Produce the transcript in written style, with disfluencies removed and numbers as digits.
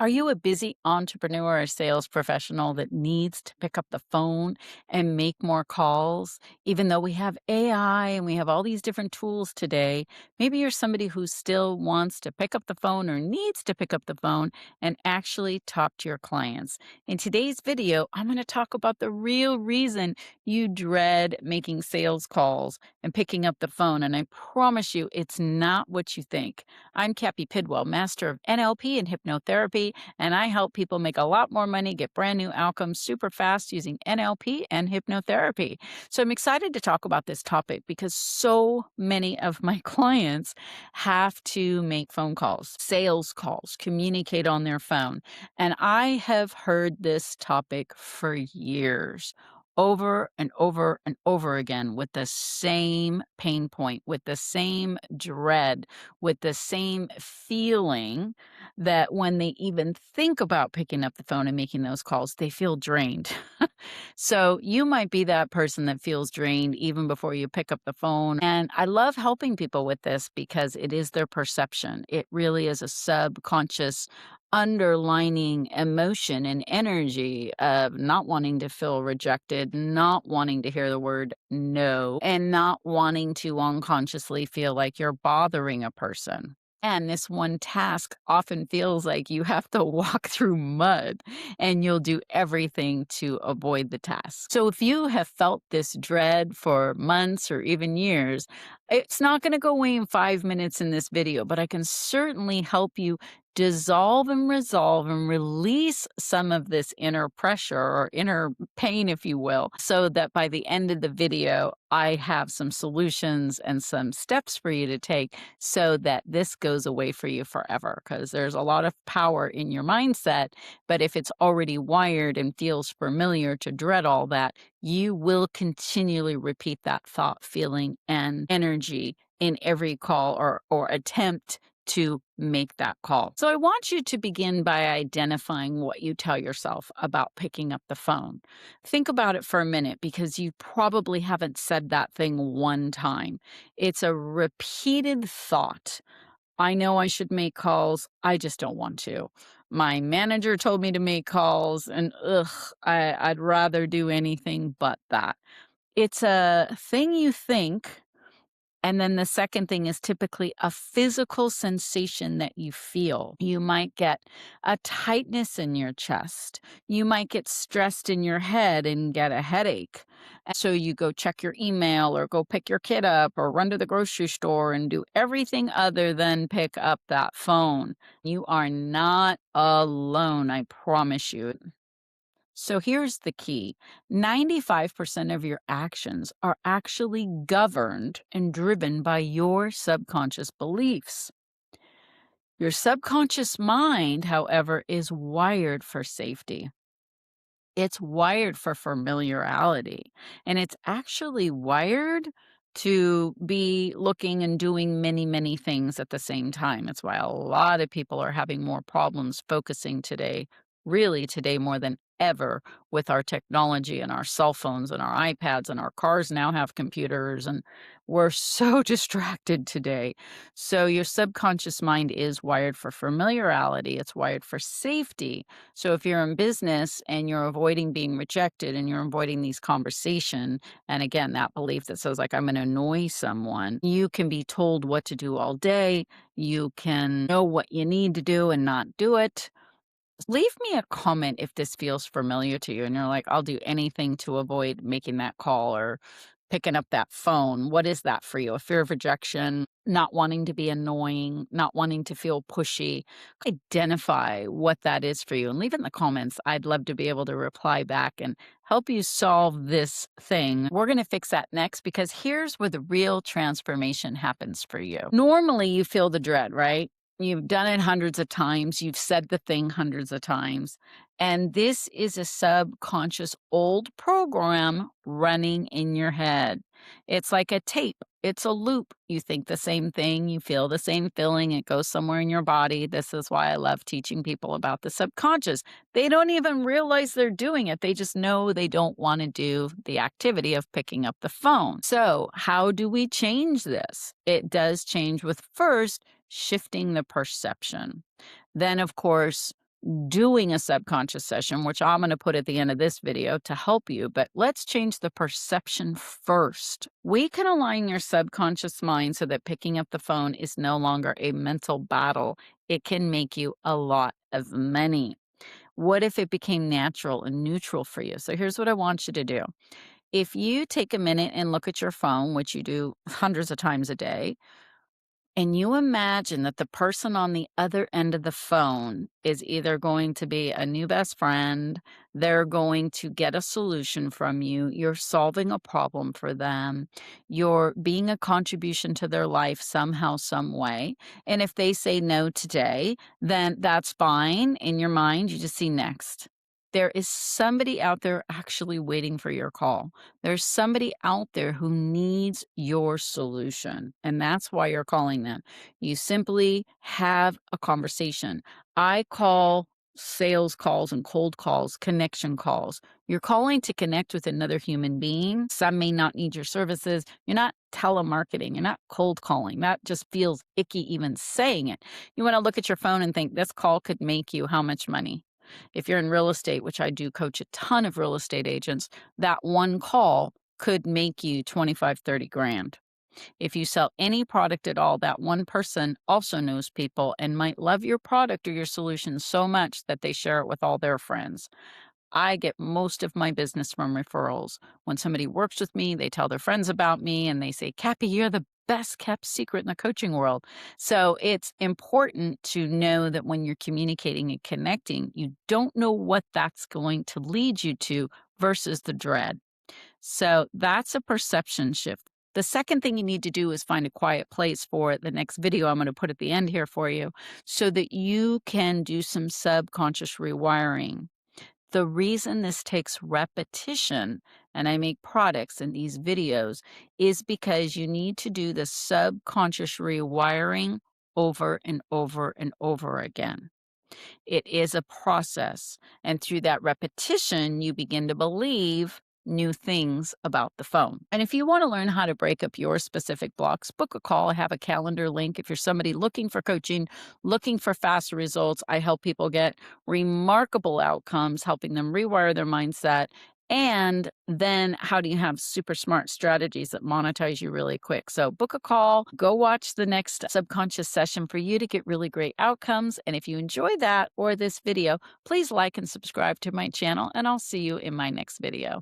Are you a busy entrepreneur or sales professional that needs to pick up the phone and make more calls? Even though we have AI and we have all these different tools today, maybe you're somebody who still wants to pick up the phone or needs to pick up the phone and actually talk to your clients. In today's video, I'm going to talk about the real reason you dread making sales calls and picking up the phone. And I promise you, it's not what you think. I'm Cappi Pidwell, master of NLP and hypnotherapy, and I help people make a lot more money, get brand new outcomes super fast using NLP and hypnotherapy. So I'm excited to talk about this topic because so many of my clients have to make phone calls, sales calls, communicate on their phone. And I have heard this topic for years. Over and over and over again with the same pain point, with the same dread, with the same feeling that when they even think about picking up the phone and making those calls, they feel drained. So you might be that person that feels drained even before you pick up the phone. And I love helping people with this because it is their perception. It really is a subconscious underlining emotion and energy of not wanting to feel rejected, not wanting to hear the word no, and not wanting to unconsciously feel like you're bothering a person. And this one task often feels like you have to walk through mud and you'll do everything to avoid the task. So if you have felt this dread for months or even years, it's not going to go away in 5 minutes in this video, but I can certainly help you dissolve and resolve and release some of this inner pressure or inner pain, if you will, so that by the end of the video, I have some solutions and some steps for you to take so that this goes away for you forever. Because there's a lot of power in your mindset, but if it's already wired and feels familiar to dread all that, you will continually repeat that thought, feeling, and energy in every call or attempt to make that call. So I want you to begin by identifying what you tell yourself about picking up the phone. Think about it for a minute because you probably haven't said that thing one time. It's a repeated thought. I know I should make calls. I just don't want to. My manager told me to make calls, and I'd rather do anything but that. It's a thing you think, and then the second thing is typically a physical sensation that you feel. You might get a tightness in your chest. You might get stressed in your head and get a headache. And so you go check your email or go pick your kid up or run to the grocery store and do everything other than pick up that phone. You are not alone, I promise you. So here's the key 95% of your actions are actually governed and driven by your subconscious beliefs. Your subconscious mind, however, is wired for safety. It's wired for familiarity, and it's actually wired to be looking and doing many, many things at the same time. It's why a lot of people are having more problems focusing today, really today more than ever with our technology and our cell phones and our iPads and our cars now have computers and we're so distracted today. So your subconscious mind is wired for familiarity, it's wired for safety. So if you're in business and you're avoiding being rejected and you're avoiding these conversation, and again, that belief that says like, I'm going to annoy someone, you can be told what to do all day. You can know what you need to do and not do it. Leave me a comment if this feels familiar to you and you're like, I'll do anything to avoid making that call or picking up that phone. What is that for you? A fear of rejection, not wanting to be annoying, not wanting to feel pushy. Identify what that is for you and leave it in the comments. I'd love to be able to reply back and help you solve this thing. We're going to fix that next because here's where the real transformation happens for you. Normally, you feel the dread, right? You've done it hundreds of times. You've said the thing hundreds of times. And this is a subconscious old program running in your head. It's like a tape. It's a loop. You think the same thing. You feel the same feeling. It goes somewhere in your body. This is why I love teaching people about the subconscious. They don't even realize they're doing it. They just know they don't want to do the activity of picking up the phone. So how do we change this? It does change with first shifting the perception. Then, of course, doing a subconscious session, which I'm going to put at the end of this video to help you, but let's change the perception first. We can align your subconscious mind so that picking up the phone is no longer a mental battle. It can make you a lot of money. What if it became natural and neutral for you? So here's what I want you to do. If you take a minute and look at your phone, which you do hundreds of times a day, and you imagine that the person on the other end of the phone is either going to be a new best friend, they're going to get a solution from you, you're solving a problem for them, you're being a contribution to their life somehow, some way. And if they say no today, then that's fine. In your mind, you just see next. There is somebody out there actually waiting for your call. There's somebody out there who needs your solution, and that's why you're calling them. You simply have a conversation. I call sales calls and cold calls connection calls. You're calling to connect with another human being. Some may not need your services. You're not telemarketing. You're not cold calling. That just feels icky even saying it. You want to look at your phone and think this call could make you how much money? If you're in real estate, which I do coach a ton of real estate agents, that one call could make you 25, 30 grand. If you sell any product at all, that one person also knows people and might love your product or your solution so much that they share it with all their friends. I get most of my business from referrals. When somebody works with me, they tell their friends about me and they say, Cappi, you're the best kept secret in the coaching world. So it's important to know that when you're communicating and connecting, you don't know what that's going to lead you to versus the dread. So that's a perception shift. The second thing you need to do is find a quiet place for the next video I'm going to put at the end here for you so that you can do some subconscious rewiring. The reason this takes repetition, and I make products in these videos, is because you need to do the subconscious rewiring over and over and over again. It is a process. And through that repetition, you begin to believe new things about the phone. And if you want to learn how to break up your specific blocks, book a call. I have a calendar link. If you're somebody looking for coaching, looking for faster results, I help people get remarkable outcomes, helping them rewire their mindset. And then how do you have super smart strategies that monetize you really quick? So book a call, go watch the next subconscious session for you to get really great outcomes. And if you enjoy that or this video, please like and subscribe to my channel, and I'll see you in my next video.